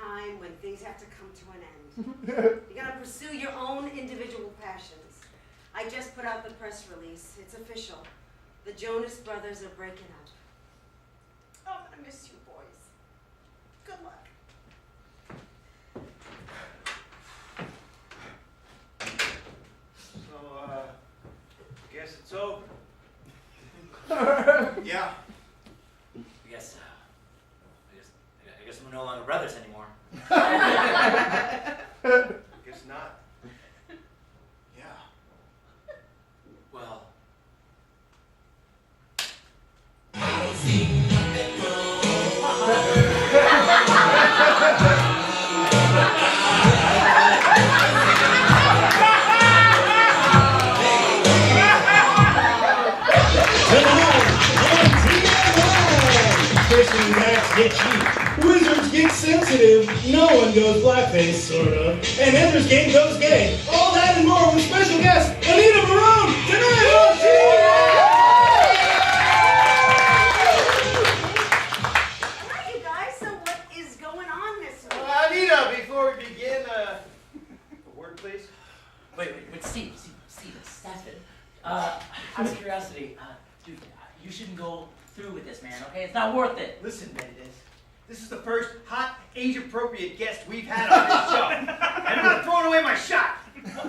time when things have to come to an end. You gotta pursue your own individual passions. I just put out the press release. It's official. The Jonas Brothers are breaking up. Oh, I'm gonna miss you boys. Good luck. So, guess it's over. Yeah. I guess we're no longer brothers anymore. Guess not. Yeah. Well. Get cheap. Wizards get sensitive. No one goes blackface, sort of. And Ender's Game goes gay. All that and more with special guest Anita Barone tonight on TV. All right, you guys. So what is going on this week? Anita, before we begin, a word, please. Wait, Steve, stop it. Out of curiosity, dude, you shouldn't go through with this, man, okay? It's not worth it. Listen, Mendez. This is the first hot, age-appropriate guest we've had on this show. And I'm not throwing away my shot. Look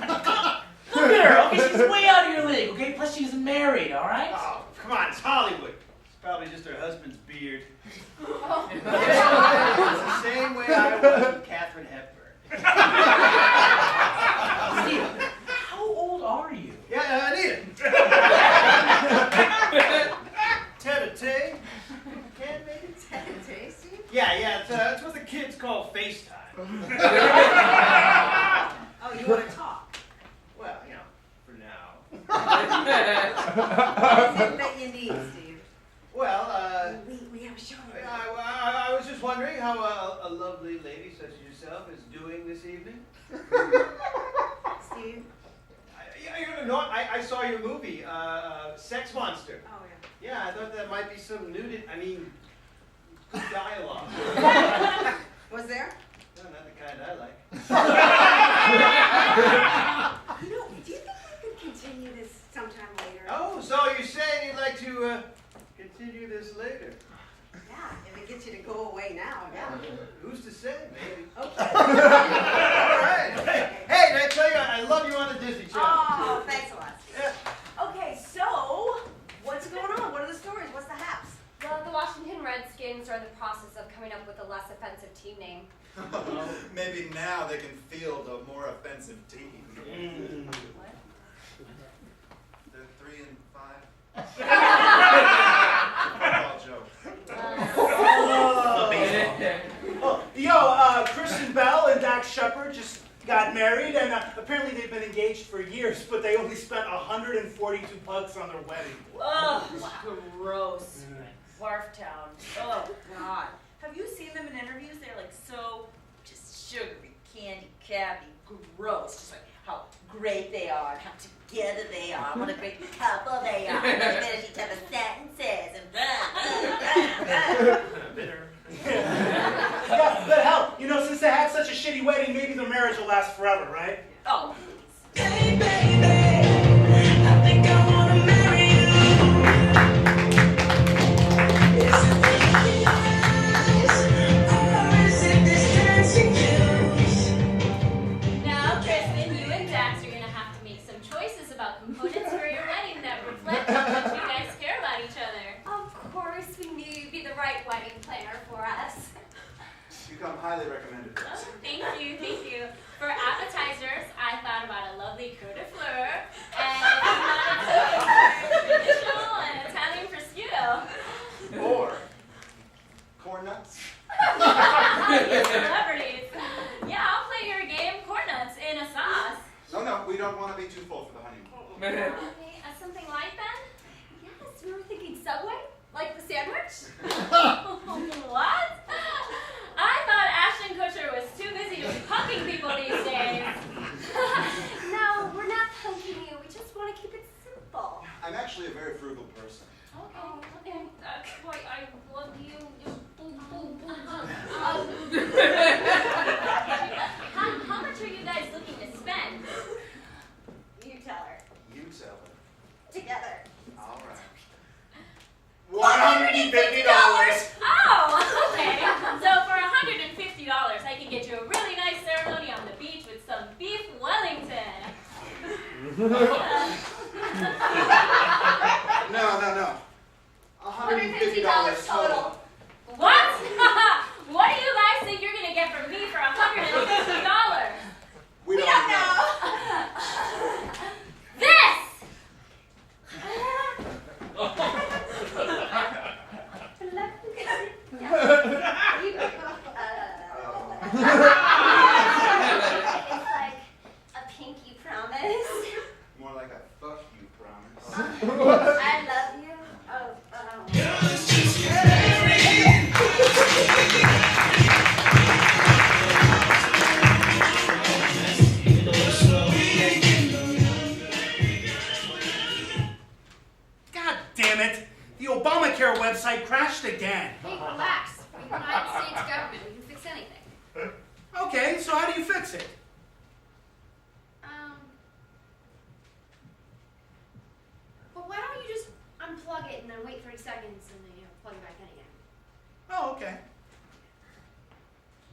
at her, okay? She's way out of your league, okay? Plus, she's married, all right? Oh, come on, it's Hollywood. It's probably just her husband's beard. It's the same way I was with Katharine Hepburn. Steve, how old are you? Yeah, Anita. Tete-a-tete. Can maybe? Tete-a-tete, Steve? Yeah, it's what the kids call FaceTime. Oh, you want to talk? Well, you know, for now. What is it that you need, Steve? Well, We have a show. I was just wondering how a lovely lady such as yourself is doing this evening. Steve? I saw your movie, Sex Monster. Oh, yeah. Yeah, I thought that might be some good dialogue. Was there? No, not the kind I like. Do you think we could continue this sometime later? Oh, so you're saying you'd like to continue this later? Yeah, if it gets you to go away now, yeah. Who's to say, maybe? Okay. All right. Hey, did I tell you, I love you on the Disney Channel. Oh, thanks a lot, Steve. Yeah. Okay, so, what's going on? What are the stories? What's the haps? Well, the Washington Redskins are in the process of coming up with a less offensive team name. Maybe now they can field a more offensive team. What? They're 3-5. Football joke. Kristen Bell and Dax Shepard just got married, and apparently they've been engaged for years, but they only spent $142 on their wedding. Oh, gross. Barf town. Oh, God. Have you seen them in interviews? They're like so just sugary, candy, cappy, gross. Just like how great they are, and how together they are, what a great couple they are. They finish each other's sentences and Bitter. Yeah, but hell, since they had such a shitty wedding, maybe their marriage will last forever, right? oh, Hey baby, I think I wanna marry you. Is it the eyes, or is it this dancing juice? Now, Kristen, you and Dax are going to have to make some choices about components for your wedding that reflect how much you guys care about each other. Of course, we knew you'd be the right wedding planner for us. You come highly recommended. Oh, thank you. For appetizers, I thought about a lovely creux de fleur, and if you wanted to, traditional and Italian prosciutto. Or corn nuts. Celebrities. Yeah, I'll play your game, corn nuts in a sauce. No, we don't want to be too full for the honeymoon. Okay, something like that? Yes, we were thinking Subway, like the sandwich. What? I thought Ashton Kutcher was too busy to be punking people these days. No, we're not punking you. We just want to keep it simple. I'm actually a very frugal person. Okay. That's why I love you. get you a really nice ceremony on the beach with some beef Wellington. No. $150 total. What? What do you guys think you're gonna get from me for $150? We don't know. This! It's like a pinky promise. More like a fuck you promise. I love you. God damn it! The Obamacare website crashed again. Hey, relax. We're the United States government. We can fix anything. Okay, so how do you fix it? Well, why don't you just unplug it and then wait 30 seconds and then, plug it back in again? Oh, okay.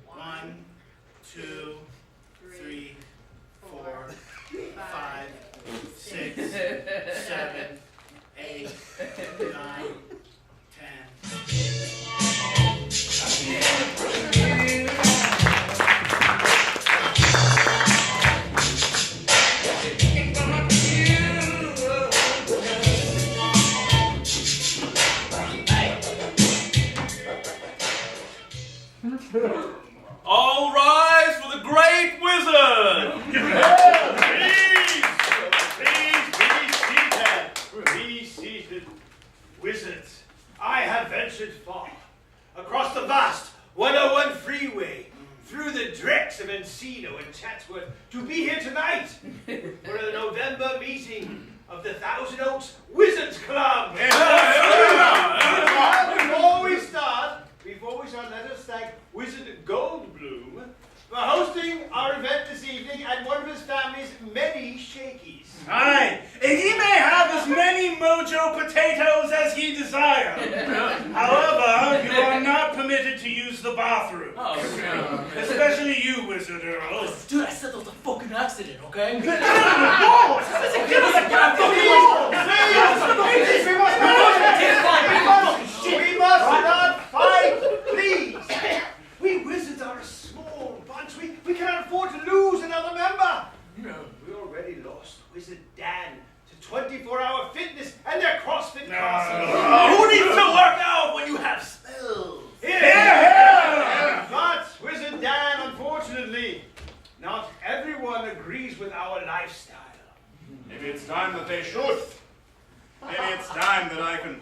1, 2, 3, 4, 5, 6, 7, 8, 9, 10. All rise for the great wizard! Be seated, wizards. I have ventured far, across the vast 101 freeway, through the dregs of Encino and Chatsworth, to be here tonight for the November meeting of the Thousand Oaks Wizards Club. Before we start, let us thank Wizard Goldblum for hosting our event this evening and one of his family's many shakies. Aye, and he may have as many mojo potatoes as he desires. However, you are not permitted to use the bathroom. Oh, Especially you, Wizard Earl. dude, I said that was a fucking accident, okay? Give us a We must not fight, please. We wizards are a small bunch. We cannot afford to lose another member. No. We already lost Wizard Dan to 24-hour fitness and their CrossFit classes. Who needs to work out when you have spells? But Wizard Dan, unfortunately, not everyone agrees with our lifestyle. Maybe it's time that they should. Maybe it's time that I can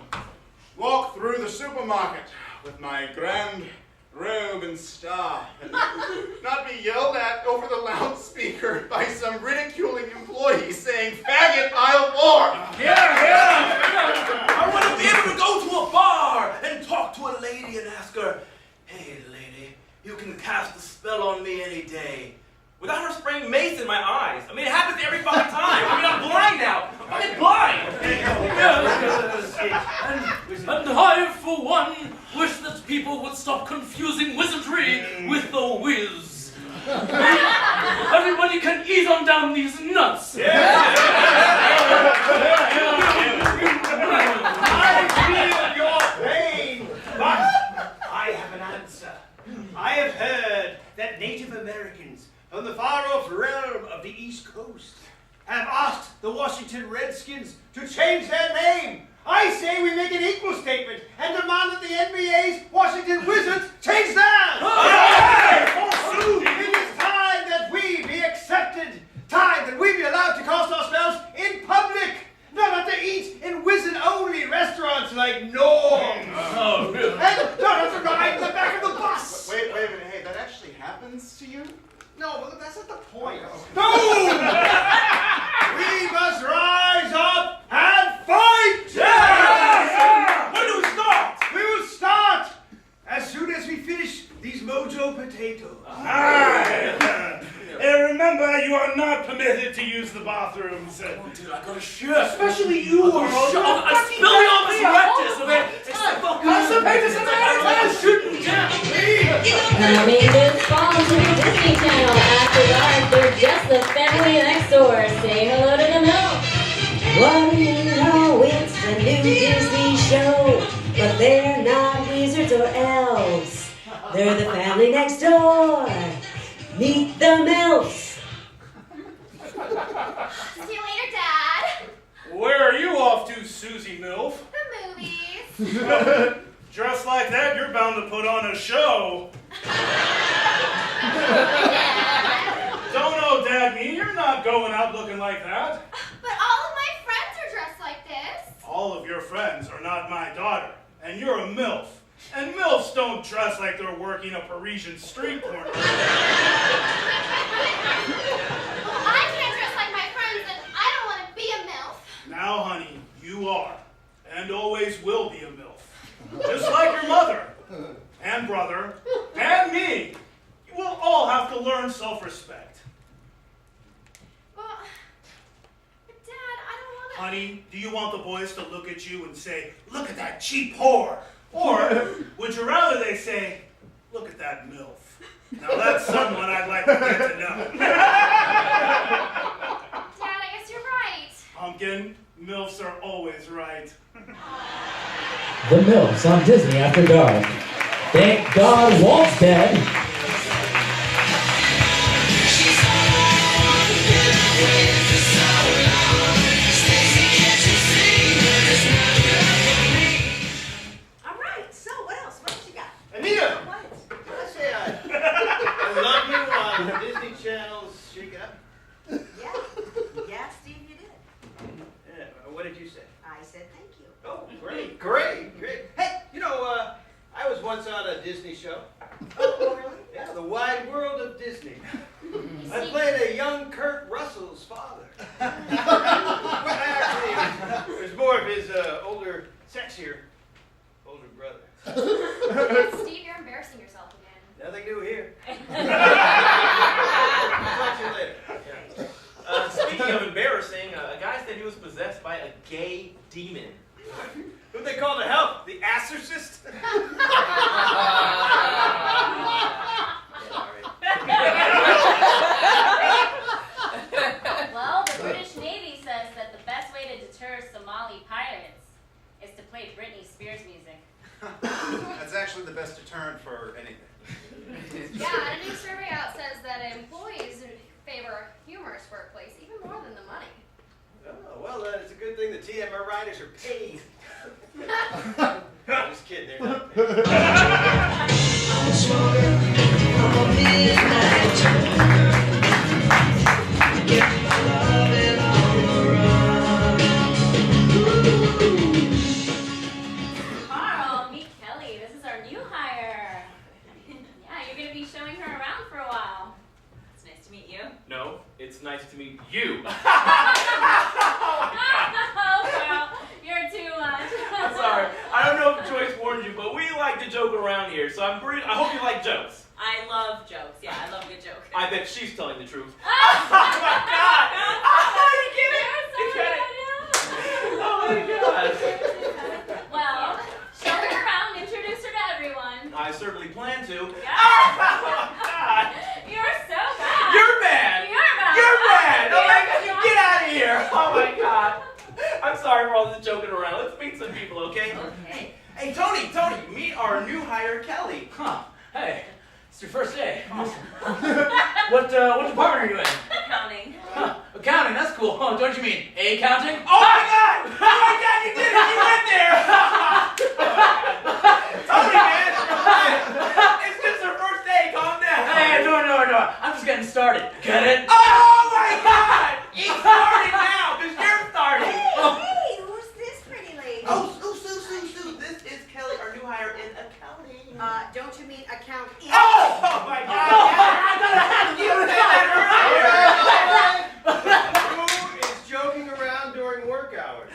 walk through the supermarket with my grand robe and star and not be yelled at over the loudspeaker by some ridiculing employee saying, "Faggot, I'll war." I want to be able to go to a bar and talk to a lady and ask her, "Hey, lady, you can cast a spell on me any day," without her spraying mace in my eyes. I mean, it happens every fucking time. I mean, I'm blind now. I'm fucking blind. And I, for one, wish that people would stop confusing wizardry with the whiz. Everybody can ease on down these nuts. I feel your pain, but I have an answer. I have heard that Native Americans from the far-off realm of the East Coast have asked the Washington Redskins to change their name. I say we make an equal statement and demand that the NBA's Washington Wizards change theirs. It is time that we be accepted. Time that we be allowed to cast our spells in public. Not have to eat in wizard-only restaurants like Norm's. Oh, really? And not have to ride in the back of the bus. Wait a minute. Hey, that actually happens to you? No, but that's not the point. No! We must rise up and fight! Yes! When do we start? We will start as soon as we finish these mojo potatoes. And remember, you are not permitted to use the bathrooms. Oh, dude, I gotta shit. Especially you, Earl. I'm spilling all this rectus, okay? It's Constipated, I shouldn't, I mean, it's fun to be Meet the MILFs. See you later, Dad. Where are you off to, Susie MILF? The movies. Dressed like that, you're bound to put on a show. Don't know, Dagny, you're not going out looking like that. But all of my friends are dressed like this. All of your friends are not my daughter, and you're a MILF. And MILFs don't dress like they're working a Parisian street corner. Well, I can't dress like my friends, and I don't want to be a MILF. Now, honey, you are, and always will be a MILF. Just like your mother, and brother, and me. You will all have to learn self-respect. Well, but Dad, I don't want to. Honey, do you want the boys to look at you and say, look at that cheap whore? Or would you rather they say, look at that MILF? Now that's someone I'd like to get to know. Dad, I guess you're right. Pumpkin, MILFs are always right. The MILFs on Disney After Dark. Thank God Walt's dead. Alright, so what else? What else you got? Anita! What? Did I say I love you on Disney Channel's Shake It Up? Yeah, Steve, you did. Yeah, what did you say? I said thank you. Oh, great. Hey, I was once on a Disney show. Oh, really? Yeah, The Wide World of Disney. I played a young Kurt Russell's father. Well, actually, it was more of his older, sexier, older brother. Steve, you're embarrassing yourself again. Nothing new here. Talk to you later. Speaking of embarrassing, a guy said he was possessed by a gay demon. Who'd they call to help? The Assorcist? Well, the British Navy says that the best way to deter Somali pirates is to play Britney Spears music. That's actually the best deterrent for anything. Yeah, and a new survey out says that employees favor a humorous workplace even more than the money. Oh, well, it's a good thing the TMI writers are paid. Just kidding, they're not paid. Carl, meet Kelly. This is our new hire. Yeah, you're going to be showing her around for a while. It's nice to meet you. No, it's nice to meet you. Oh, Carl, you're too much. I'm sorry. I don't know if Joyce warned you, but we like to joke around here, so I hope you like jokes. I love jokes. Yeah, I love a good joke. I bet she's telling the truth. Oh my God! Oh, you get it? Oh my God! Well, show her around, introduce her to everyone. I certainly plan to. Yeah. Oh God! You're so bad. You're bad. You're bad. You're bad. Oh my God! You get out of here! Oh my God! I'm sorry for all this joking around. Let's meet some people, okay? Okay. Hey, Tony, meet our new hire, Kelly. Huh. Hey, it's your first day. Awesome. What department are you in? Accounting. Huh. Accounting, that's cool. Oh, don't you mean accounting? Oh my God! Oh my God! You did it! You went there! Tony, man! It's just her first day. Calm down. Hey, no. I'm just getting started. Get it? Oh my God! It's starting now because you're starting. Hey, who's this pretty lady? Oh, Sue. This is Kelly, our new hire in accounting. Don't you mean account? Oh my God! You said that Who is joking around during work hours?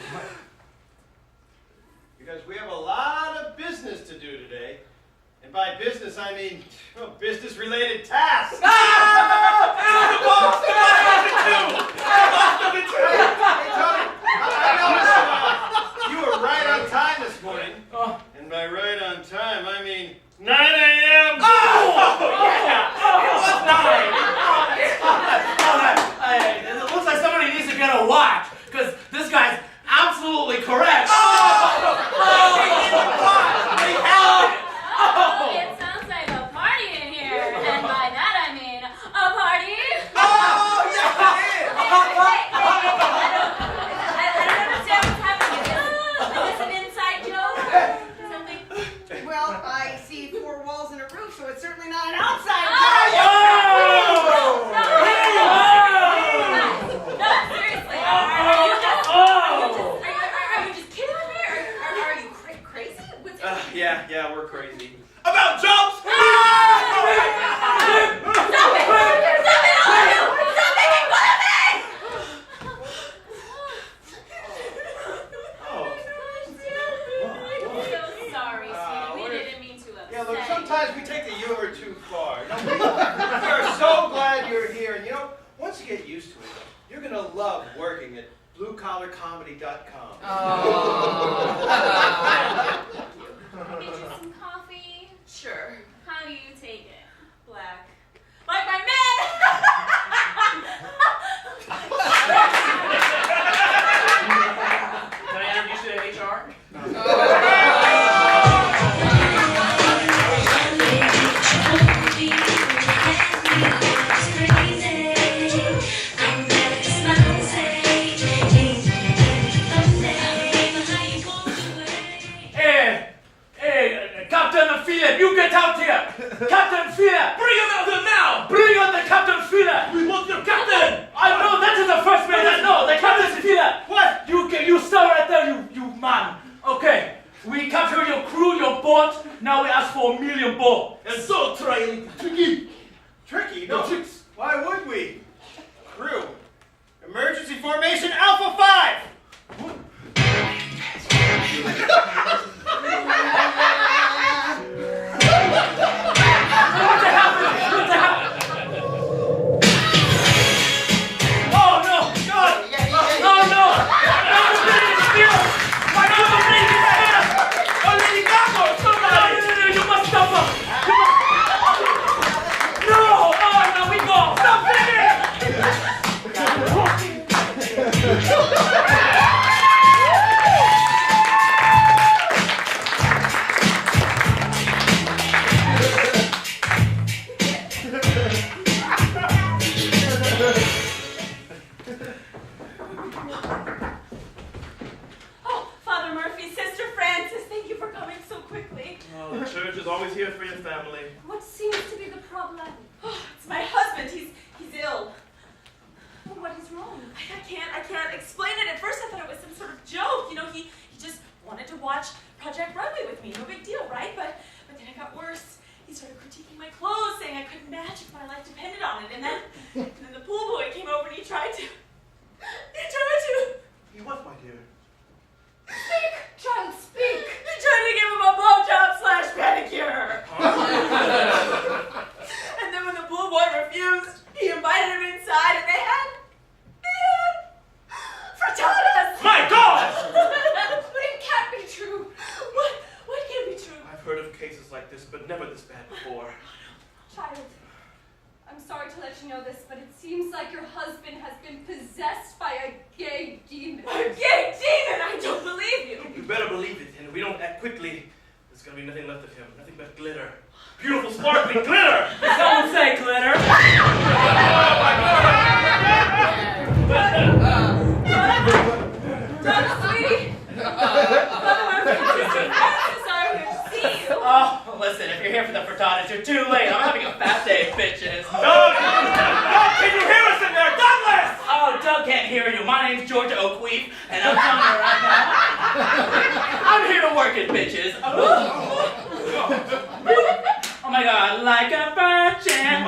Because we have a lot of business to do today. And by business, I mean business-related tasks. The boss of the two! Hey, Tony, I noticed you were right on time this morning. And by right on time, I mean 9 a.m. It was 9! It looks like somebody needs to get a watch, because this guy's absolutely correct. Oh, it sounds like a party in here. And by that I mean you get used to it, you're gonna love working at bluecollarcomedy.com. Can I get you some coffee? Sure. How do you take it? Black. Like my men! Can I introduce you to HR? Hey, Captain Philip, you get out here! Captain Philip! Bring him out here now! Bring on the Captain Philip! We want your captain! I know, that is the first man I know, the Captain Philip! What? You stop right there, you man! Okay, we capture your crew, your boat, now we ask for $1 million more. And so try anything tricky. Tricky? No No. tricks. Why would we? Crew. Emergency formation Alpha 5! Here for your family. What seems to be the problem? It's my husband. He's ill. What is wrong? I can't explain it. At first I thought it was some sort of joke. You know, he just wanted to watch Project Runway with me. No big deal, right? But then it got worse. He started critiquing my clothes, saying I couldn't match if my life depended on it. And then the pool boy came over and he tried to. He what, my dear? Speak, child, speak. He tried to give him a blowjob / pedicure. And then when the pool boy refused, he invited him inside and they had frittatas. My God! But it can't be true. What can't be true? I've heard of cases like this, but never this bad before. Child, I'm sorry to let you know this, but it seems like your husband has been possessed by a gay demon. A gay demon? I don't believe you. You better believe it, and if we don't act quickly, there's gonna be nothing left of him. Nothing but glitter. Beautiful, sparkling glitter! Someone say glitter! Donna, sweetie! I'm sorry to see you. Oh, listen, if you're here for the frittatas, you're too late. I'm having a fat day, bitches. Doug! Can you hear us in there? Douglas! Oh, Doug can't hear you. My name's Georgia O'Queef, and I'm telling you right now, I'm here to work it, bitches. Oh my God, like a virgin.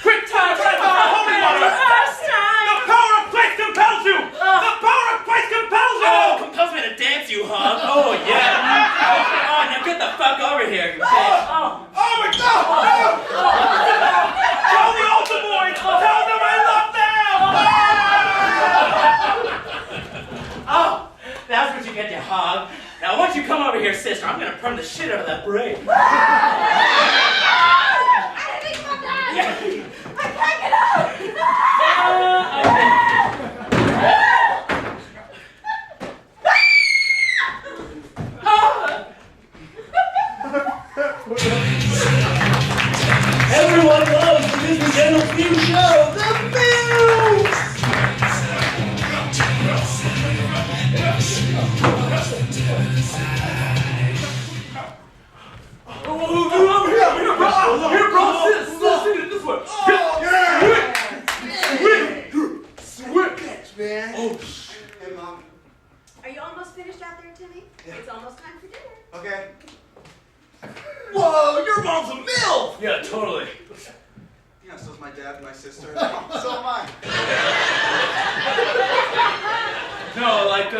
Quick time! Holy water! The power of Christ compels you! The power of Christ compels you! Oh, compels me to dance, you hug. Oh, yeah. Oh, now get the fuck over here, you bitch. Oh my God! Tell the altar boys! Tell them I love them! Oh, that's what you get, you hog. Now, once you come over here, sister, I'm gonna burn the shit out of that braid. I didn't think about that. Yeah. I can't get out. Everyone loves the Disney Channel theme show, The MILF! Here, bro, sit this way. Sweet catch, man. Oh, Hey, Mom. Are you almost finished out there, Timmy? Yeah. It's almost time for dinner. Okay. Whoa, your mom's a MILF! yeah, totally. Yeah, so's my dad and my sister. So am I. No, like,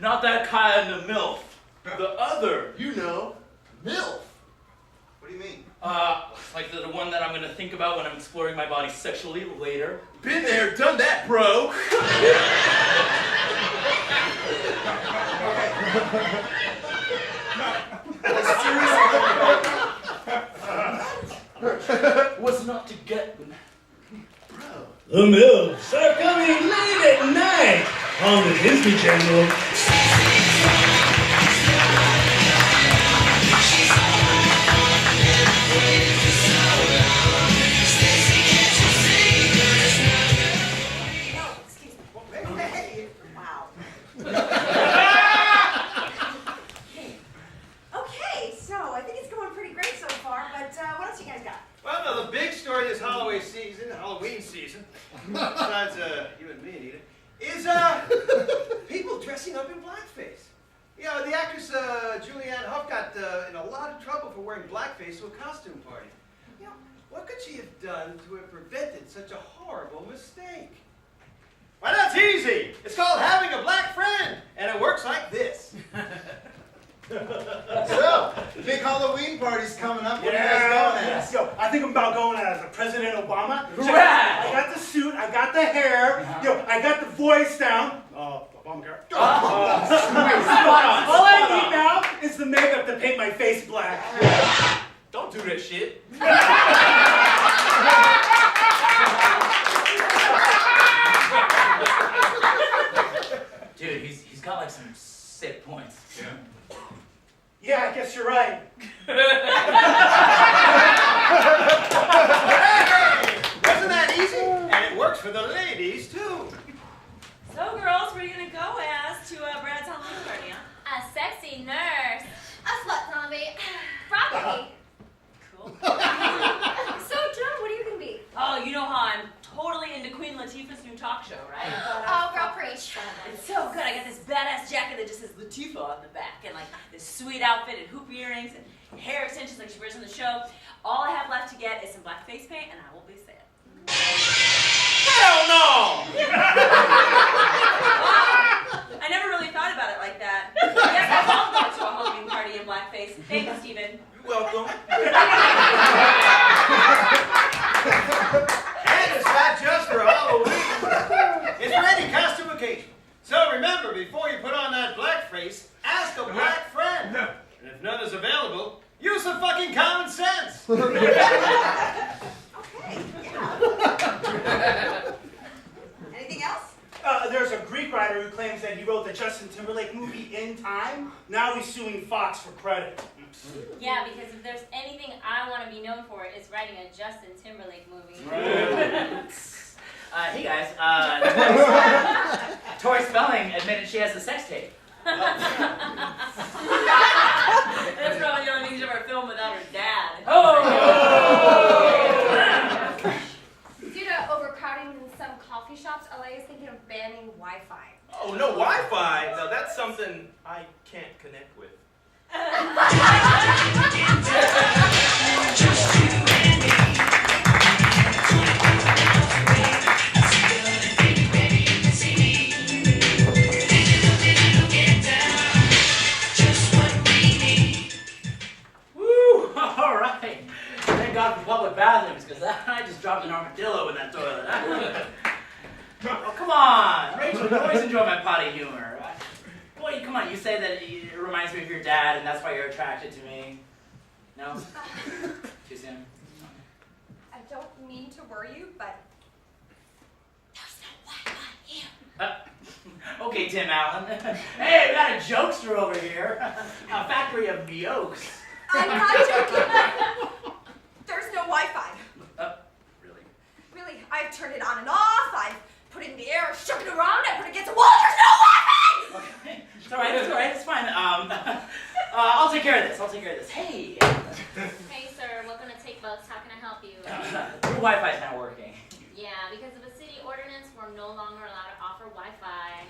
not that kind of MILF. The other. You know, MILF. What do you mean? Like the one that I'm gonna think about when I'm exploring my body sexually later. Been there, done that, bro. Was not to get The MILFs are coming late at night on the Disney Channel. Okay, so I think it's going pretty great so far, but what else you guys got? Well, no, the big story this Halloween season, besides you and me, Anita, is people dressing up in blackface. You know, the actress Julian got in a lot of trouble for wearing blackface to a costume party. You know, what could she have done to have prevented such a horrible mistake? Why, that's easy. It's called having a black friend, and it works like this. So, the big Halloween party's coming up. What are you guys going as? Yo, I think I'm about going as President Obama. Right. I got the suit, I got the hair, yo, I got the voice down. Obamacare. All I need now is the makeup to paint my face black. Don't do that shit. Dude, he's got like some sick points. Yeah, I guess you're right. Wasn't that easy? And it works for the ladies, too. So, girls, where are you gonna go as to Brad's Halloween party, huh? A sexy nurse. A slut zombie. Broccoli. Cool. So, Joan, what are you gonna be? Oh, you know how I'm totally into Queen Latifah's new talk show, right? Oh, girl, preach. It's so good. I got this badass jacket that just says Latifah on the back, and like this sweet outfit and hoop earrings and hair extensions like she wears on the show. All I have left to get is some black face paint, and I will be set. Hell no! I never really thought about it like that. Yes, I will go to a Halloween party in blackface. Thank you, Stephen. You're welcome. And it's not just for Halloween. It's for any costume occasion. So remember, before you put on that blackface, ask a black friend. And if none is available, use some fucking common sense. Anything else? There's a Greek writer who claims that he wrote the Justin Timberlake movie In Time. Now he's suing Fox for credit. Yeah, because if there's anything I want to be known for, it's writing a Justin Timberlake movie. Hey guys, Tori Spelling admitted she has a sex tape. That's probably the only thing she's ever filmed without her dad. Due to overcrowding in some coffee shops, LA is thinking of banning Wi-Fi. Oh, no Wi-Fi? Now that's something I can't connect with. Just you and me. Woo! All right. Thank God for public bathrooms, because I just dropped an armadillo in that toilet. Oh, come on, Rachel. You always enjoy my potty humor. Boy, come on. You say that it reminds me of your dad, and that's why you're attracted to me. No? Too soon? I don't mean to worry you, but there's no Wi-Fi here. Okay, Tim Allen. Hey, we got a jokester over here. A factory of yokes. I'm not joking. There's no Wi-Fi. Really? Really, I've turned it on and off. I've put it in the air, shook it around, I put it against the wall. There's no Wi-Fi! Okay. It's all right, it's fine. I'll take care of this. Hey! Hey, sir, welcome to Take Bucks. How can I help you? Your Wi-Fi's not working. Yeah, because of a city ordinance, we're no longer allowed to offer Wi-Fi.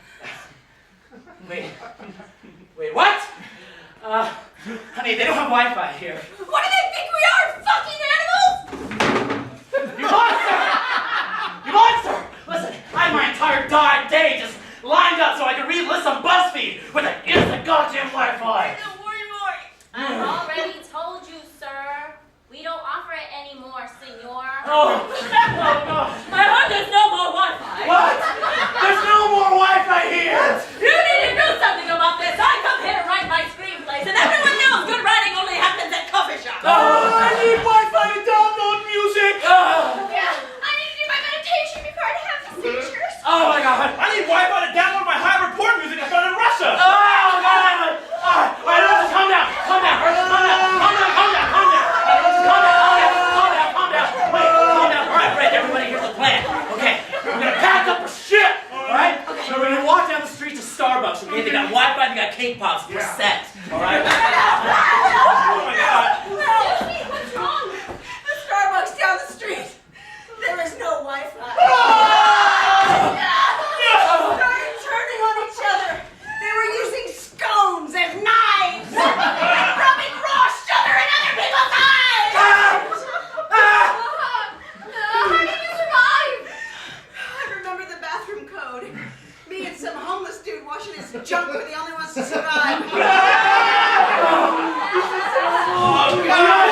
Wait, what? Honey, they don't have Wi-Fi here. What do they think we are, fucking animals? You monster! You monster! Listen, I had my entire day just lined up so I could read lists on BuzzFeed with the instant goddamn Wi-Fi. I've already told you, sir. We don't offer it anymore. Oh, God. I heard there's no more Wi-Fi. What? There's no more Wi-Fi here. You need to do something about this. I come here to write my screenplays, and everyone knows good writing only happens at coffee shops. I need Wi-Fi to download music. Yeah, I need to do my meditation before I have the seizures. Oh, my God. I need Wi-Fi to download my hybrid porn music I found in Russia. Oh, God. All right, let's calm down. Calm down. Calm down. Calm down. Calm down. Calm down. Calm down. Calm down. Calm down. Wait, calm down. All right, Rick, everybody, here's the plan. Okay, we're going to pack up our shit. All right? So we're going to walk down the street to Starbucks, okay? They got Wi-Fi, they got cake pops per set. All right? Oh my God. What's wrong? The Starbucks down the street. There is no Wi-Fi. Started turning on each other. They were using scones as knives. And rubbing raw sugar in other people's eyes. How did you survive? I remember the bathroom code. Me and some homeless dude washing his junk were the only ones to survive. Oh, God.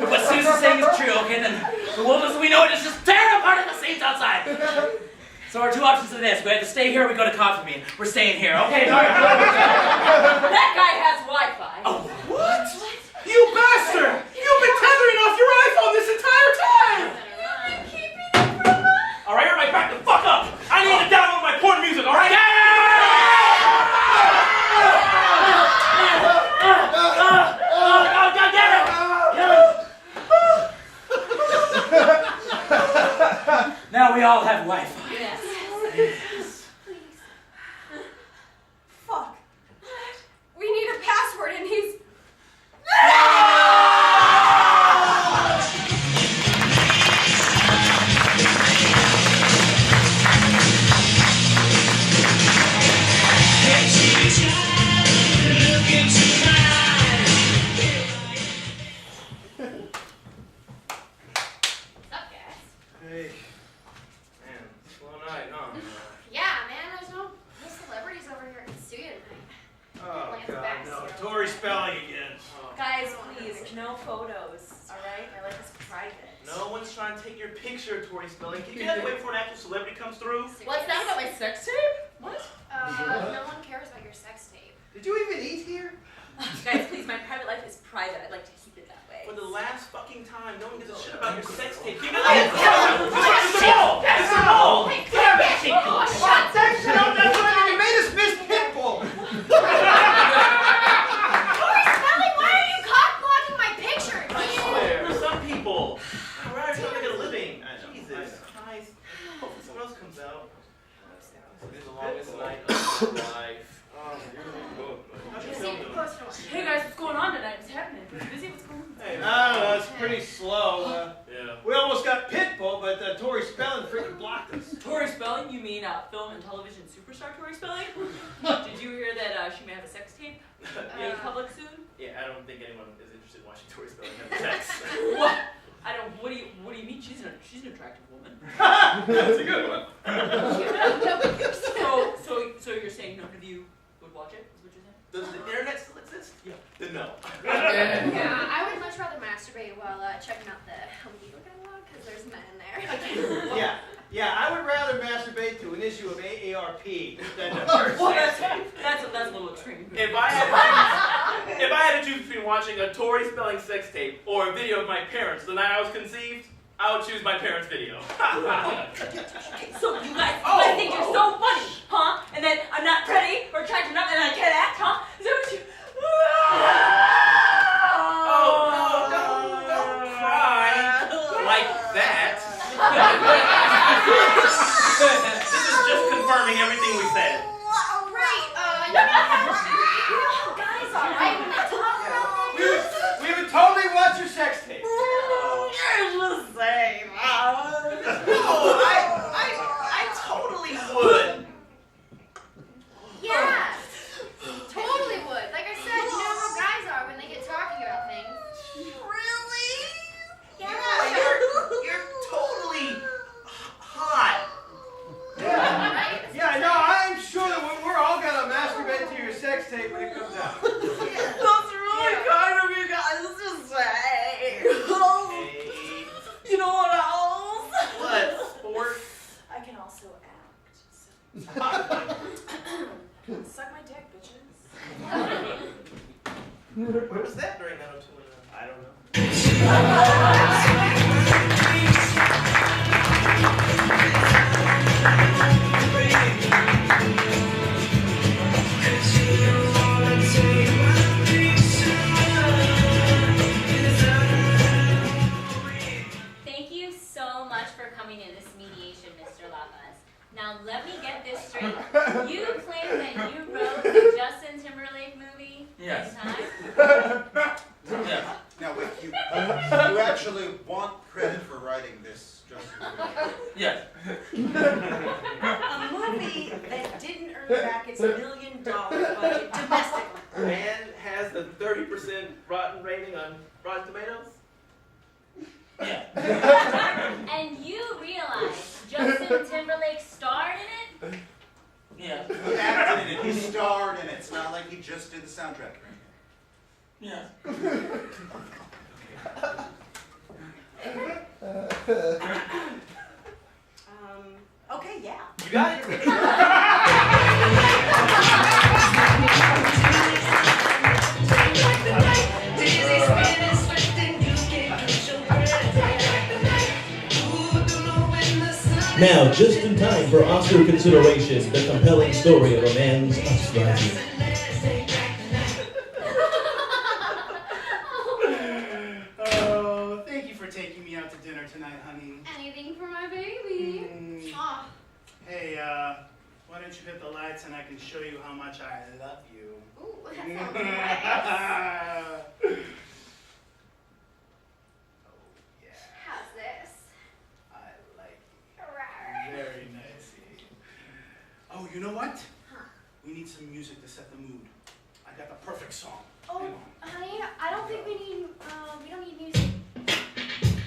What Susan's saying is true, okay? Then the world as we know it is just tearing apart at the seams outside. So our two options are this: we have to stay here, or we go to Coffee Bean. We're staying here, okay? That guy has Wi-Fi. Oh, what? You bastard! You've been tethering off your iPhone this entire time! All right, everybody, back the fuck up. I need to download my porn music. All right? Now we all have Wi-Fi. Yes. Fuck. We need a password and he's... Hey. Man, slow night, huh? Yeah, man, there's no celebrities over here at the studio tonight. Oh, Lance God, back, no. so- Tori Spelling again. Guys, please, no photos. All right? I like this private. No one's trying to take your picture, Tori Spelling. Can you guys wait before an actual celebrity comes through? What's that about my sex tape? What? No one cares about your sex tape. Did you even eat here? Guys, please, my private life is private. I'd like to keep it that way. For the last fucking time, no one gives a shit about your sex tape. Keep it up! It's the ball! It's the ball! Shut that shit up! That's what you made us miss Pitbull! Why are you cock-blocking my picture? I swear, for some people, we're out trying to get a living. Jesus Christ. Hopefully someone else comes out. It is the longest night of my life. How's your film doing? Hey guys, what's going on tonight? What's happening? Pretty busy? What's going on? Hey, no, it's pretty slow. Yeah. We almost got Pitbull, but Tori Spelling freaking blocked us. Tori Spelling? You mean film and television superstar Tori Spelling? Did you hear that she may have a sex tape made public soon? Yeah, I don't think anyone is interested in watching Tori Spelling have sex. What? I don't. What do you mean? She's an attractive woman. That's a good one. So you're saying none of you would watch it? Is what you're saying? Does the internet still exist? Yeah. Then no. Yeah, I would much rather masturbate while checking out the Home Depot catalog because there's men in there. Yeah, I would rather masturbate to an issue of AARP than Well, that's a little extreme. If I had to choose between watching a Tori Spelling sex tape or a video of my parents the night I was conceived, I would choose my parents' video. So you guys think you're so funny, huh? And then I'm not pretty or attractive enough, and I can't act, huh? Is that what you? Oh no! Don't cry like that. This is just confirming everything we said. Guys, all right, when they talk about we would totally watch your sex tape. You're the same. No, Suck my dick, bitches. Where was that during 90210? I don't know. Thank you so much for coming to this mediation, Mr. Lamas. Now let me get this straight. You claim that you wrote the Justin Timberlake movie? Yes. In time? Yes. Now wait, you actually want credit for writing this, Justin? Yes. A movie that didn't earn back its $1 million budget domestically. And has the 30% rotten rating on Rotten Tomatoes? Yeah. And you realize Justin Timberlake starred in it? Yeah. He acted in it, he starred in it. It's not like he just did the soundtrack. Yeah. Okay, yeah. You got it? Now, just in time for Oscar consideration, the compelling story of a man's uprising. Oh, thank you for taking me out to dinner tonight, honey. Anything for my baby. Aw. Hey, why don't you hit the lights and I can show you how much I love you. Ooh, that sounds nice. How's this? I like Rawr. it. Very nicey. Oh, you know what? Huh. We need some music to set the mood. I got the perfect song. Oh, Hang on. honey, I don't think we don't need music.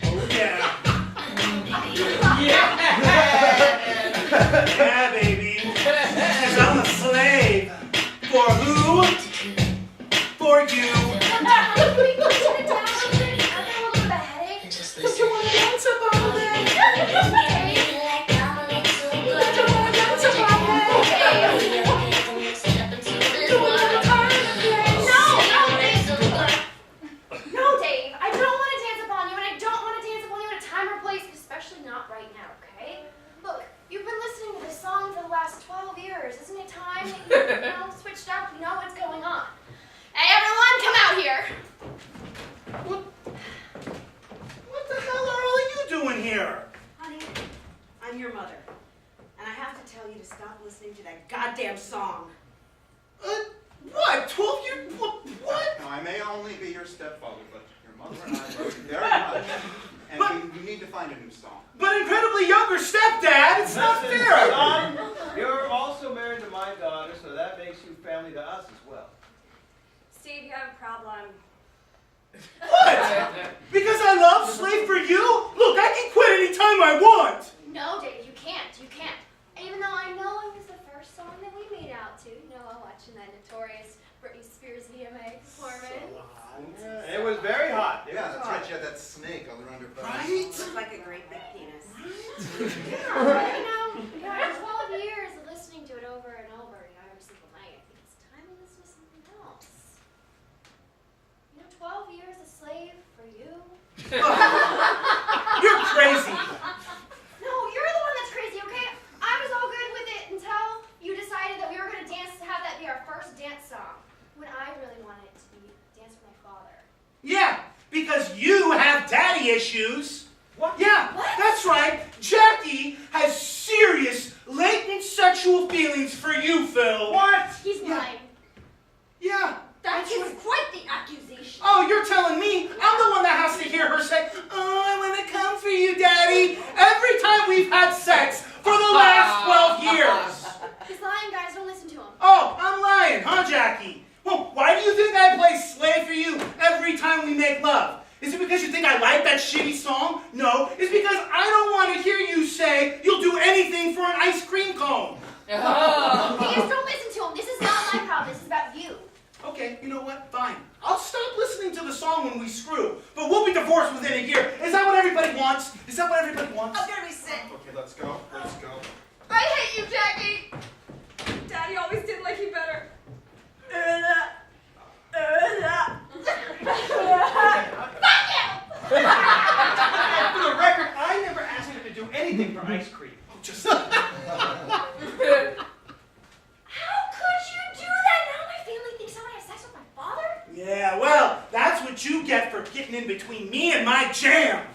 Oh, yeah. Yeah. Yeah, baby. 'Cause I'm a slave. For who? For you. Can we put it down? I've got a little bit of a headache. Don't you want to dance about it? No, Dave, I don't want to dance upon you, and I don't want to dance upon you in a time or place, especially not right now, okay? Look, you've been listening to this song for the last 12 years. Isn't it time that you switched up? You know what's going on. Hey, everyone, come out here. What the hell are all you doing here? Honey, I'm your mother. And I have to tell you to stop listening to that goddamn song. What? 12 years? What? Now, I may only be your stepfather, but your mother and I love you very much. And we need to find a new song. But incredibly younger stepdad, it's not fair. Son, you're also married to my daughter, so that makes you family to us as well. Steve, you have a problem. What? Because I love slave for you? Look, I can quit anytime I want. No, Dave, you can't. You can't. Even though I know it was the first song that we made out to, watching that notorious Britney Spears VMA performance. It was very hot. Yeah, that's right. You had that snake all around your butt. Right? Looks like a great big penis. After 12 years of listening to it over and over, every single night, I think it's time to listen to something else. 12 years a slave for you? You're crazy. No, you're the one that's crazy, okay? I was all good with it until you decided that we were going to dance, to have that be our first dance song. When I really wanted it to be Dance with My Father. Yeah, because you have daddy issues. What? Yeah, what? That's right. Jackie has serious, latent sexual feelings for you, Phil. What? He's lying. Yeah. That is quite the accusation. Oh, you're telling me I'm the one that has to hear her say, "Oh, I want to come for you, Daddy," every time we've had sex for the last 12 years. He's lying, guys. Don't listen to him. Oh, I'm lying, huh, Jackie? Well, why do you think I play Slave for You every time we make love? Is it because you think I like that shitty song? No, it's because I don't want to hear you say you'll do anything for an ice cream cone. Please don't listen to him. This is not my problem. This is about you. Okay, you know what? Fine. I'll stop listening to the song when we screw. But we'll be divorced within a year. Is that what everybody wants? Is that what everybody wants? I'm gonna be sick. Okay, let's go. Let's go. I hate you, Jackie. Ramos. How could you do that? Now my family thinks someone has sex with my father? Yeah, well, that's what you get for getting in between me and my jam.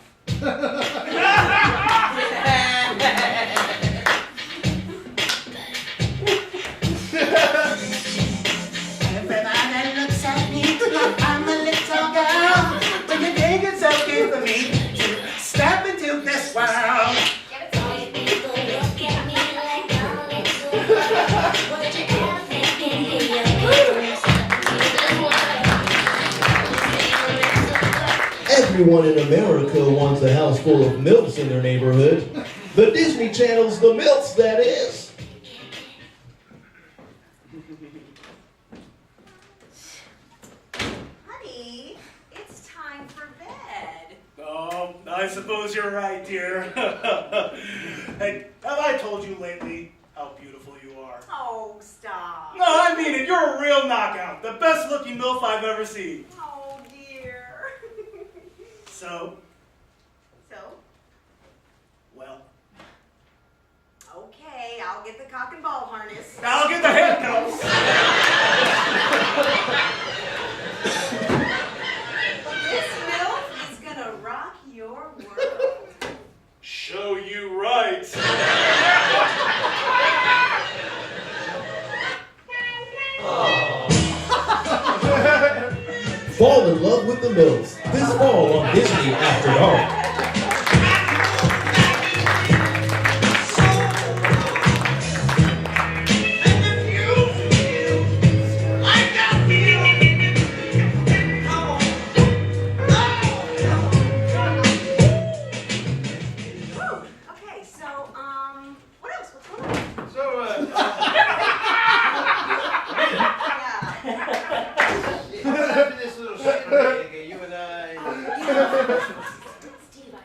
Everybody looks at me like I'm a little girl. When you think it's okay for me to step into this world. Everyone in America wants a house full of MILFs in their neighborhood. The Disney Channel's the MILFs, that is. Honey, it's time for bed. Oh, I suppose you're right, dear. Hey, have I told you lately how beautiful you are? Oh, stop. No, I mean it. You're a real knockout. The best looking MILF I've ever seen. Oh, dear. So? Well. Okay, I'll get the cock and ball harness. I'll get the handcuffs. This MILF is gonna rock your world. Show you right. Fall in love with the MILFs this fall on Disney After Dark. Okay, so, what else? What's going on? So, after this little shindig, you and I... Steve, I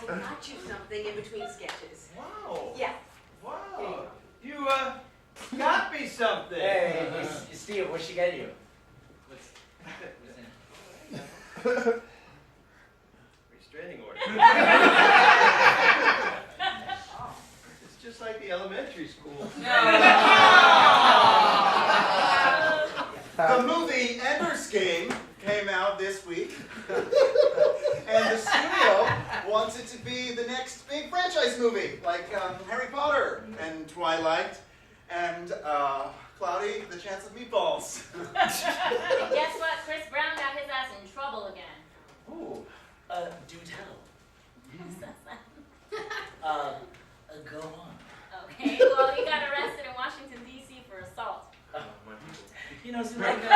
got you something in between sketches. Wow. Yeah. Wow. You, got me something. Hey, Steve, what'd she get you? Restraining order. It's just like the elementary school. The movie Ender's Game came out this week, and the studio wants it to be the next big franchise movie, like Harry Potter and Twilight and Cloudy, the Chance of Meatballs. Guess what? Chris Brown got his ass in trouble again. Ooh, do tell. Go on. Okay, well, he got arrested in Washington, D.C. for assault. You know, Zuleika,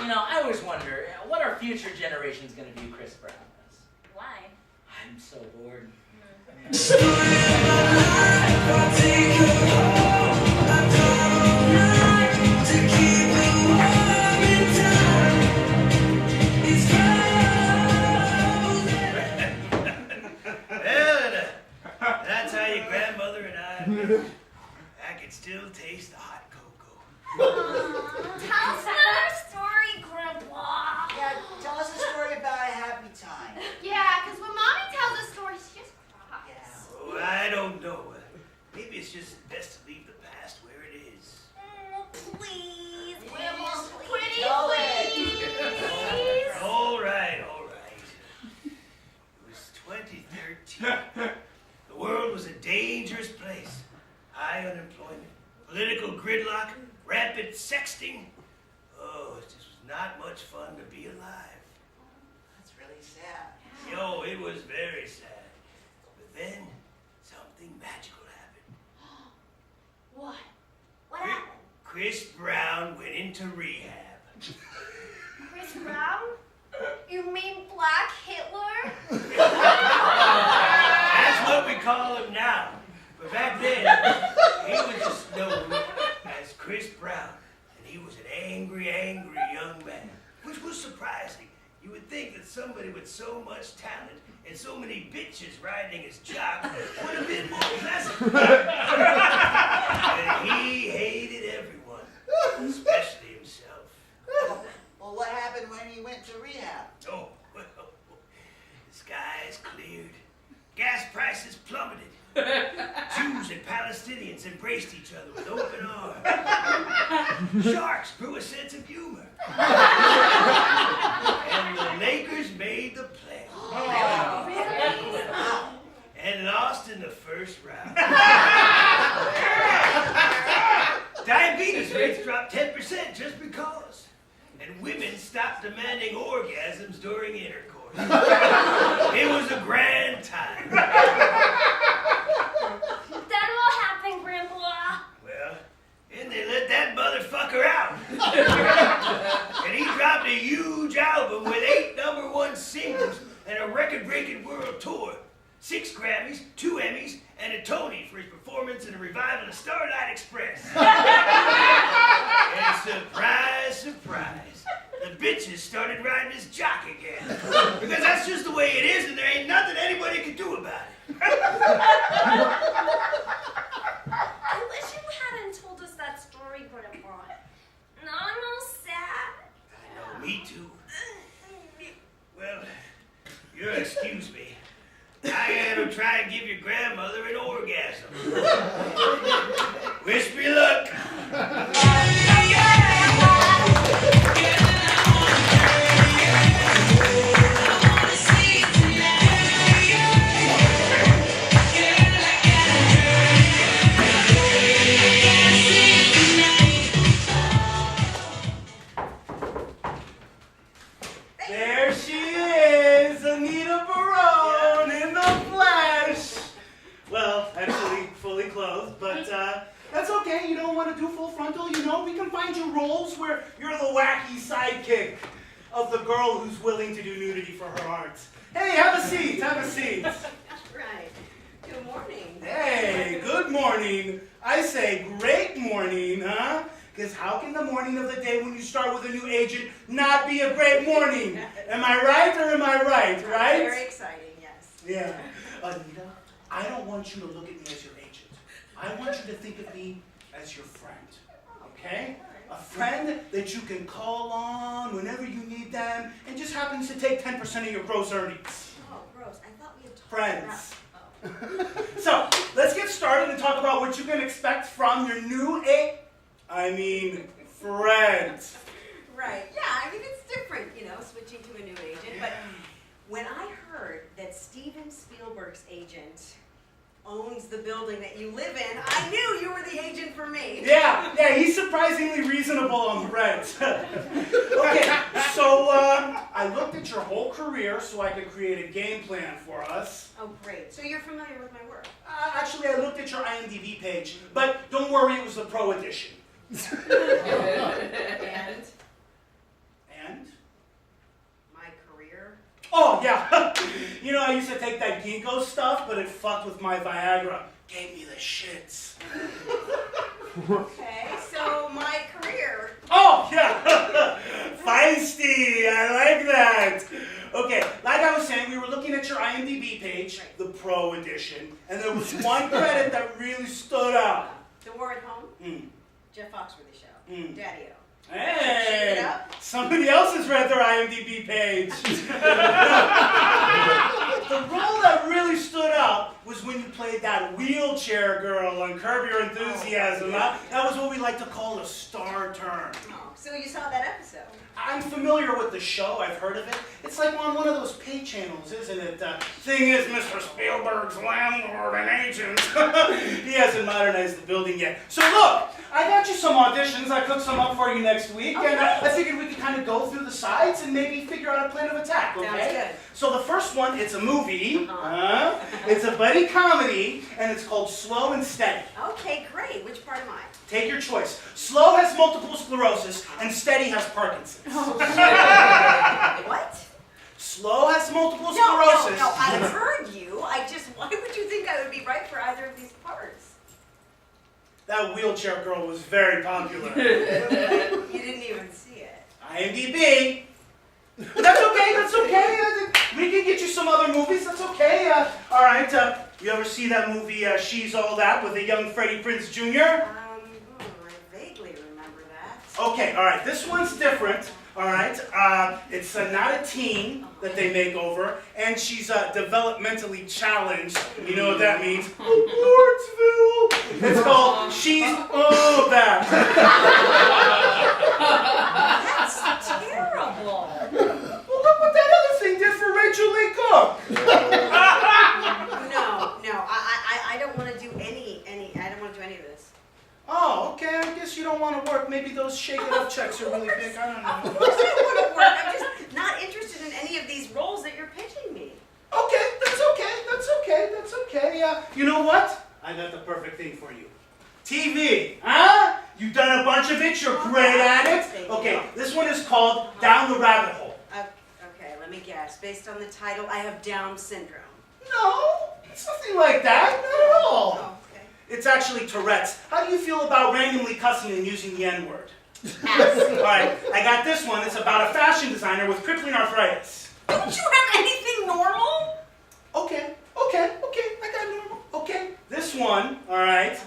I always wonder, what are future generations going to view Chris Brown as? Why? I'm so bored. Well, that's how your grandmother and I can still taste the hot cocoa. Tell us another story, Grandpa. Yeah, tell us a story about a happy time. Yeah, because when Mommy tells a story, she just cries. Oh, I don't know. Maybe it's just best to leave the past where it is. Please, Grandma, please. please. All right. It was 2013. The world was a dangerous place. High unemployment, political gridlock, rampant sexting. Oh, it just was not much fun to be alive. That's really sad. Yo, it was very sad. But then, something magical happened. What? What happened? Chris Brown went into rehab. Chris Brown? You mean Black Hitler? That's what we call him now. But back then, he was just known as Chris Brown. And he was an angry young man. Which was surprising. You would think that somebody with so much talent and so many bitches riding his jock would have been more pleasant. And he hated everyone, especially himself. Well, what happened when he went to rehab? Oh, well, the skies cleared. Gas prices plummeted. Palestinians embraced each other with open arms. Sharks grew a sense of humor. And the Lakers made the play. And lost in the first round. Diabetes rates dropped 10% just because. And women stopped demanding orgasms during intercourse. It was a grand time. That all happened, Grandpa. Well, and they let that motherfucker out. And he dropped a huge album with 8 #1 singles and a record-breaking world tour. 6 Grammys, 2 Emmys, and a Tony for his performance in a revival of Starlight Express. And surprise, surprise, the bitches started riding his jock again. Because that's just the way it is, and there ain't nothing anybody can do about it. I wish you hadn't told us that story, Grandpa. No, I'm all sad. I know, me too. Well, you'll excuse me. I gotta try and give your grandmother an orgasm. Wish me luck. There she is, Anita Barone in the flesh. Well, actually, fully clothed, but that's okay. You don't want to do full frontal. You know, we can find you roles where you're the wacky sidekick of the girl who's willing to do nudity for her art. Hey, have a seat, have a seat. Right. Good morning. Hey, good morning. I say great morning, huh? Because how can the morning of the day when you start with a new agent not be a great morning? Am I right or am I right, right? Very exciting, yes. Yeah. Anita, I don't want you to look at me as your agent. I want you to think of me as your friend, okay? A friend that you can call on whenever you need them and just happens to take 10% of your gross earnings. Oh, gross. I thought we had talked Friends. about... So, let's get started and talk about what you can expect from your new friend. Right. Yeah, I mean, it's different, you know, switching to a new agent. But when I heard that Steven Spielberg's agent owns the building that you live in, I knew you were the agent for me. Yeah, he's surprisingly reasonable on the rent. Okay, so I looked at your whole career so I could create a game plan for us. Oh, great. So you're familiar with my work? Actually, I looked at your IMDb page, but don't worry, it was the pro edition. And? And? My career? Oh, yeah. You know, I used to take that ginkgo stuff, but it fucked with my Viagra. Gave me the shits. Okay, so my career. Oh, yeah. Feisty. I like that. Okay, like I was saying, we were looking at your IMDb page, Right. the pro edition, and there was one credit that really stood out. The War at Home? Mm. Jeff Foxworthy Show. Mm. Daddy-O. Shake Hey, it up. somebody else has read their IMDb page. The role that really stood out was when you played that wheelchair girl on Curb Your Enthusiasm. Huh? That was what we like to call a star turn. Oh, so you saw that episode? I'm familiar with the show. I've heard of it. It's like on one of those pay channels, isn't it? Thing is, Mr. Spielberg's landlord and agent. He hasn't modernized the building yet. So look, I got you some auditions. I cooked some up for you next week. Okay. And I figured we could kind of go through the sides and maybe figure out a plan of attack, okay? Sounds good. So the first one, it's a movie. It's a buddy comedy, and it's called Slow and Steady. Okay, great. Which part am I? Take your choice. Slow has multiple sclerosis, and Steady has Parkinson's. What? Slow has multiple sclerosis. No, I heard you. Why would you think I would be right for either of these parts? That wheelchair girl was very popular. You didn't even see it. IMDb. That's okay, that's okay. We can get you some other movies, that's okay. All right, you ever see that movie, She's All That, with a young Freddie Prinze Jr.? I vaguely remember that. Okay, all right, this one's different. All right, it's not a teen that they make over, and she's developmentally challenged. You know what that means? Lordsville. It's called She's Oh That. That's terrible. Well, look what that other thing did for Rachel Lee Cook. No, I don't want to do I don't want to do any of this. Oh, okay, I guess you don't want to work. Maybe those Shake It Up checks are really big, I don't know. Of course I want to work. I'm just not interested in any of these roles that you're pitching me. Okay, that's okay. You know what? I got the perfect thing for you. TV, huh? You've done a bunch of it, you're great at it. Okay, this one is called Down the Rabbit Hole. Okay, let me guess. Based on the title, I have Down syndrome. No, it's nothing like that, not at all. Oh, okay. It's actually Tourette's. How do you feel about randomly cussing and using the N-word? All right, I got this one. It's about a fashion designer with crippling arthritis. Don't you have anything normal? Okay, I got normal. Okay, this one, all right,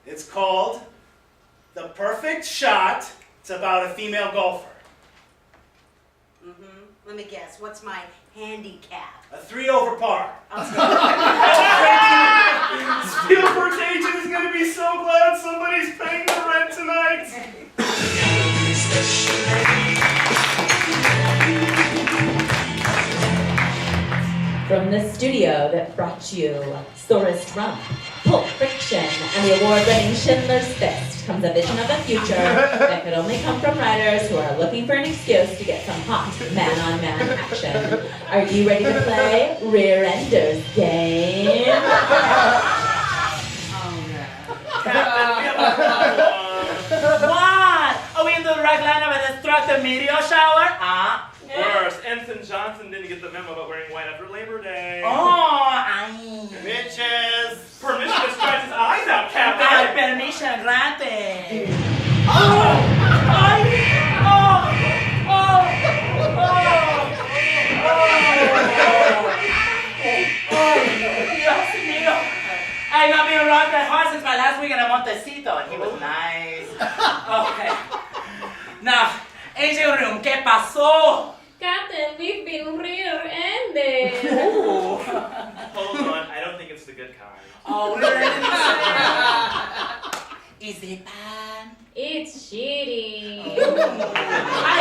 it's called The Perfect Shot. It's about a female golfer. Let me guess. What's my handicap? A 3 over par. Spielberg's agent is going to be so glad somebody's paying the rent tonight. From the studio that brought you Forrest Rump, Pulp Fiction, and the award-winning Schindler's List comes a vision of a future that could only come from writers who are looking for an excuse to get some hot man-on-man action. Are you ready to play Rear Ender's Game? What? Are we in the right line of a destructive meteor shower? Worse, Ensign Johnson didn't get the memo about wearing white after Labor Day. Bitches. Permission to scratch his eyes out, Captain. Permission granted. Dios mío. I got me around that horse since my last week in a Montecito, and he was nice. Okay. Now, engine room, ¿qué pasó? Captain, we've been rear-ended. Ooh. Hold on, I don't think it's the good kind. Oh, rear-ended. Is it bad? It's shitty. I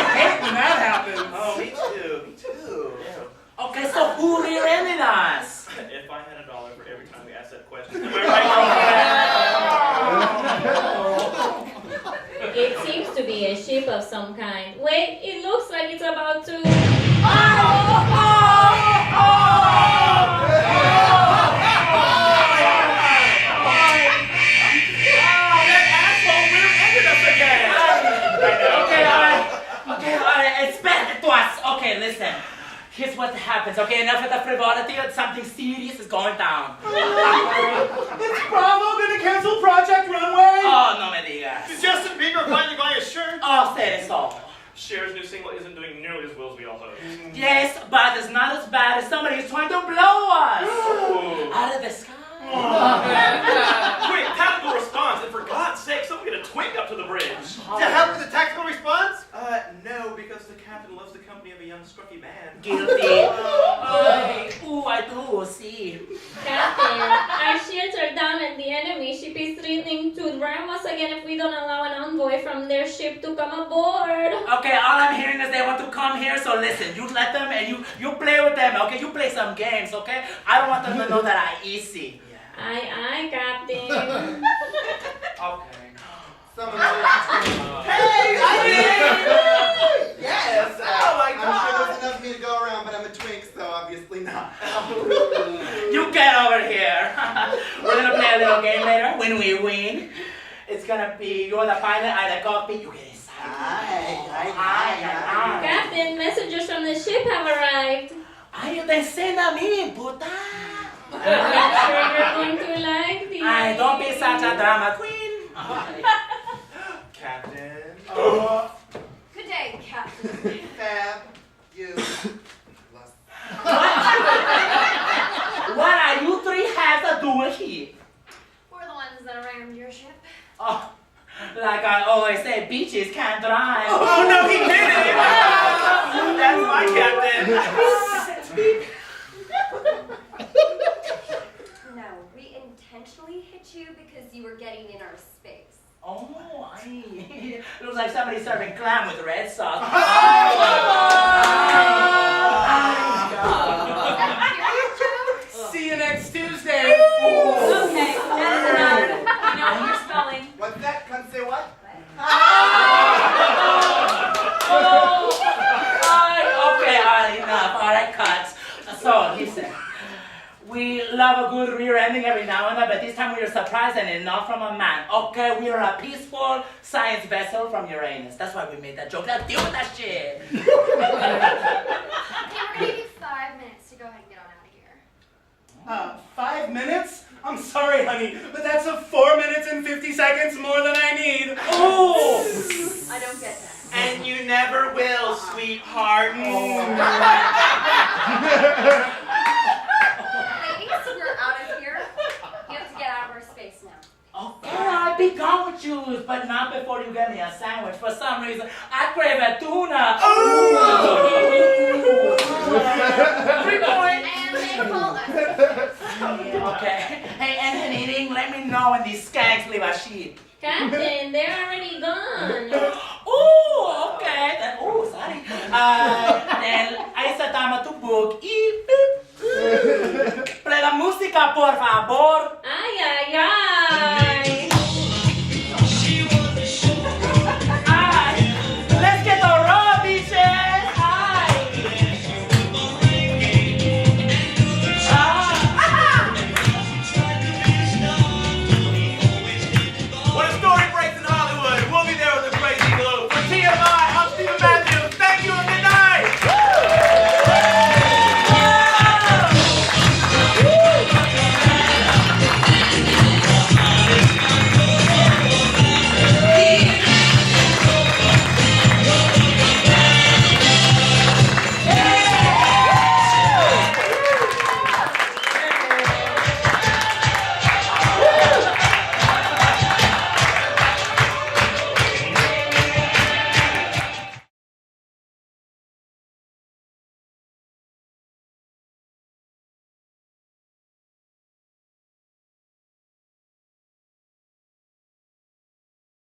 hate when that happens. Oh, me too. Okay, so who rear-ended us? If I had $1 for every time we asked that question, am I right? It seems to be a ship of some kind. Wait, it looks like it's about to... Okay, all right, expect to us. Okay, listen. Here's what happens, okay? Enough of the frivolity. Something serious is going down. It's Bravo gonna cancel Project Runway? Oh, no me digas. Did Justin Bieber finally buy a shirt? Oh, say so. Cher's new single isn't doing nearly as well as we all hoped. Yes, but it's not as bad as somebody who's trying to blow us. Out of the sky. Quick, tactical response, and for God's sake, someone get a twink up to the bridge. To help with the tactical response? No, because the captain loves the company of a young scruffy man. Guilty. I do, see. Captain, our shields are down and the enemy ship is threatening to Ramos again if we don't allow an envoy from their ship to come aboard. Okay, all I'm hearing is they want to come here, so listen, you let them and you play with them, okay? You play some games, okay? I don't want them to know that I easy. Aye, Captain. Okay. Hey, I did! Yes! Oh my I'm sure there's enough of me to go around, but I'm a twink, so obviously not. You get over here. We're gonna play a little game later. When we win, it's gonna be you're the pilot, I the cockpit. You get inside. Aye. Captain, messengers from the ship have arrived. Ay, te send a mí, puta. I'm sure you're going to like these. Ay, don't be such a drama queen. Captain. Good day, Captain. Fab, you. What are you three has doing here? We're the ones that rammed your ship. Oh, like I always say, beaches can't drive. Oh no, he did it! That's my captain. No, we intentionally we hit you because you were getting in our space. Oh, looks like somebody serving clam with red sauce. See you next Tuesday. Okay, that's enough. You know what you're spelling. What's that? Can't say what? Okay, enough. All right, cut. So, listen. We love a good rear ending every now and then, but this time we are surprised and not from a man. Okay, we are a peaceful science vessel from Uranus. That's why we made that joke. Let's deal with that shit. Okay, we're gonna give you 5 minutes to go ahead and get on out of here. 5 minutes? I'm sorry, honey, but that's a 4 minutes and 50 seconds more than I need. Oh! I don't get that. And you never will, sweetheart. Ladies, we're out of here. You have to get out of our space now. Okay, I'll be gone with you, but not before you get me a sandwich. For some reason, I crave a tuna. Ooh. 3 points. And they call us. Okay. Hey, Anthony, let me know when these skanks leave a sheet. Captain, they're already gone. Oh, okay. Then, sorry. Then, ahí se llama tu book. Y, play la música, por favor. Ah,